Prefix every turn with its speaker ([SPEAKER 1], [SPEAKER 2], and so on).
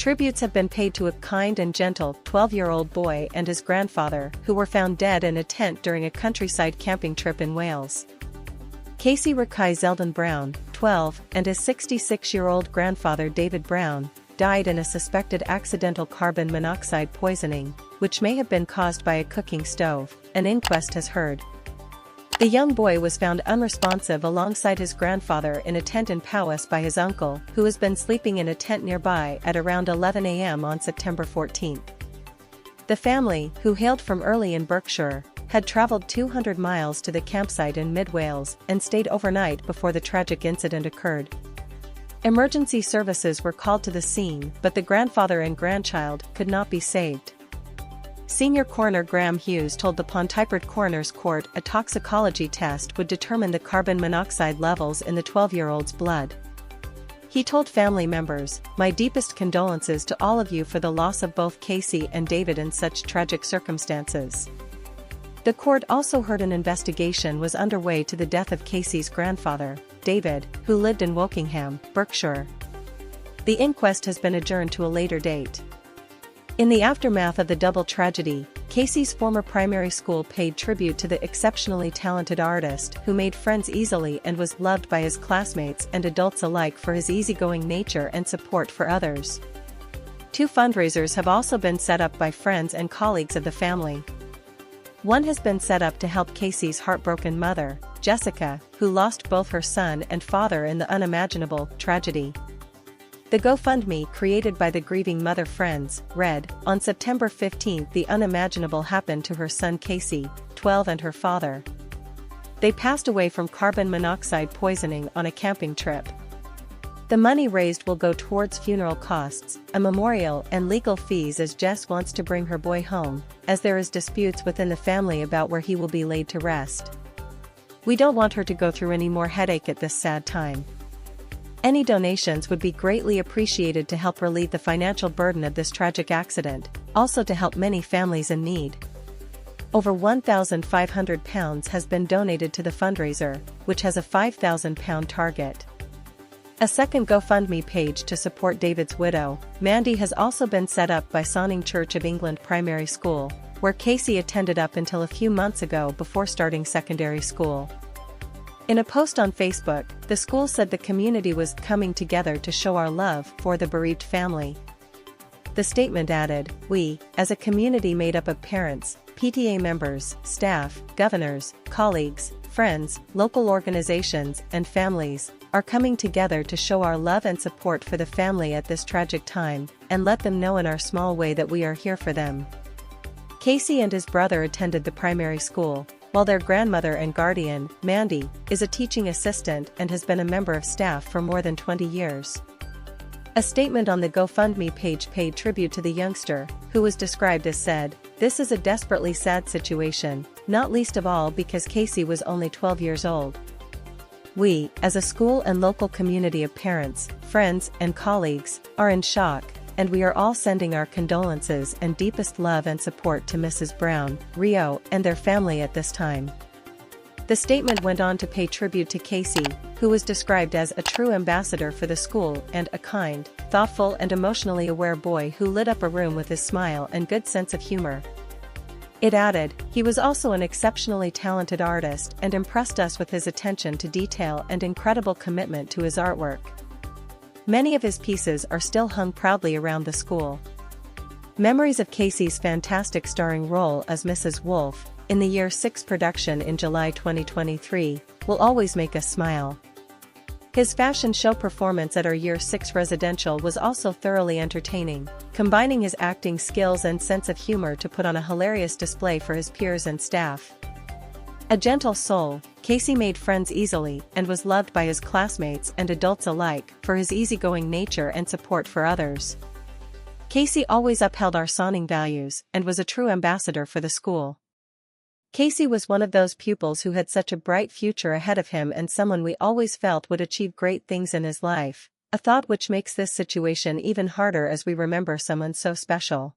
[SPEAKER 1] Tributes have been paid to a kind and gentle 12-year-old boy and his grandfather who were found dead in a tent during a countryside camping trip in Wales. Kaicy Rakai Zelden Brown, 12, and his 66-year-old grandfather David Brown, died in a suspected accidental carbon monoxide poisoning, which may have been caused by a cooking stove, an inquest has heard. The young boy was found unresponsive alongside his grandfather in a tent in Powys by his uncle, who has been sleeping in a tent nearby at around 11 a.m. on September 14. The family, who hailed from Early in Berkshire, had traveled 200 miles to the campsite in mid-Wales and stayed overnight before the tragic incident occurred. Emergency services were called to the scene, but the grandfather and grandchild could not be saved. Senior Coroner Graham Hughes told the Pontypridd Coroner's Court a toxicology test would determine the carbon monoxide levels in the 12-year-old's blood. He told family members, "My deepest condolences to all of you for the loss of both Kaicy and David in such tragic circumstances." The court also heard an investigation was underway to the death of Kaicy's grandfather, David, who lived in Wokingham, Berkshire. The inquest has been adjourned to a later date. In the aftermath of the double tragedy, Kaicy's former primary school paid tribute to the exceptionally talented artist who made friends easily and was loved by his classmates and adults alike for his easygoing nature and support for others. 2 fundraisers have also been set up by friends and colleagues of the family. One has been set up to help Kaicy's heartbroken mother, Jessica, who lost both her son and father in the unimaginable tragedy. The GoFundMe, created by the grieving mother friends, read, "On September 15, the unimaginable happened to her son Kaicy, 12, and her father. They passed away from carbon monoxide poisoning on a camping trip." The money raised will go towards funeral costs, a memorial, and legal fees, as Jess wants to bring her boy home, as there is disputes within the family about where he will be laid to rest. "We don't want her to go through any more headache at this sad time. Any donations would be greatly appreciated to help relieve the financial burden of this tragic accident, also to help many families in need." Over £1,500 has been donated to the fundraiser, which has a £5,000 target. A second GoFundMe page to support David's widow, Mandy, has also been set up by Sonning Church of England Primary School, where Kaicy attended up until a few months ago before starting secondary school. In a post on Facebook, the school said the community was coming together to show our love for the bereaved family. The statement added, "We, as a community made up of parents, PTA members, staff, governors, colleagues, friends, local organizations, and families, are coming together to show our love and support for the family at this tragic time, and let them know in our small way that we are here for them." Kaicy and his brother attended the primary school, while their grandmother and guardian, Mandy, is a teaching assistant and has been a member of staff for more than 20 years. A statement on the GoFundMe page paid tribute to the youngster, who was described as said, "This is a desperately sad situation, not least of all because Kaicy was only 12 years old. We, as a school and local community of parents, friends, and colleagues, are in shock, and we are all sending our condolences and deepest love and support to Mrs. Brown, Rio, and their family at this time." The statement went on to pay tribute to Kaicy, who was described as a true ambassador for the school and a kind, thoughtful, and emotionally aware boy who lit up a room with his smile and good sense of humor. It added, "He was also an exceptionally talented artist and impressed us with his attention to detail and incredible commitment to his artwork. Many of his pieces are still hung proudly around the school." Memories of Kaicy's fantastic starring role as Mrs. Wolfe, in the Year 6 production in July 2023, will always make us smile. His fashion show performance at our Year 6 residential was also thoroughly entertaining, combining his acting skills and sense of humor to put on a hilarious display for his peers and staff. A gentle soul, Kaicy made friends easily and was loved by his classmates and adults alike for his easygoing nature and support for others. Kaicy always upheld our Sonning values and was a true ambassador for the school. Kaicy was one of those pupils who had such a bright future ahead of him and someone we always felt would achieve great things in his life, a thought which makes this situation even harder as we remember someone so special.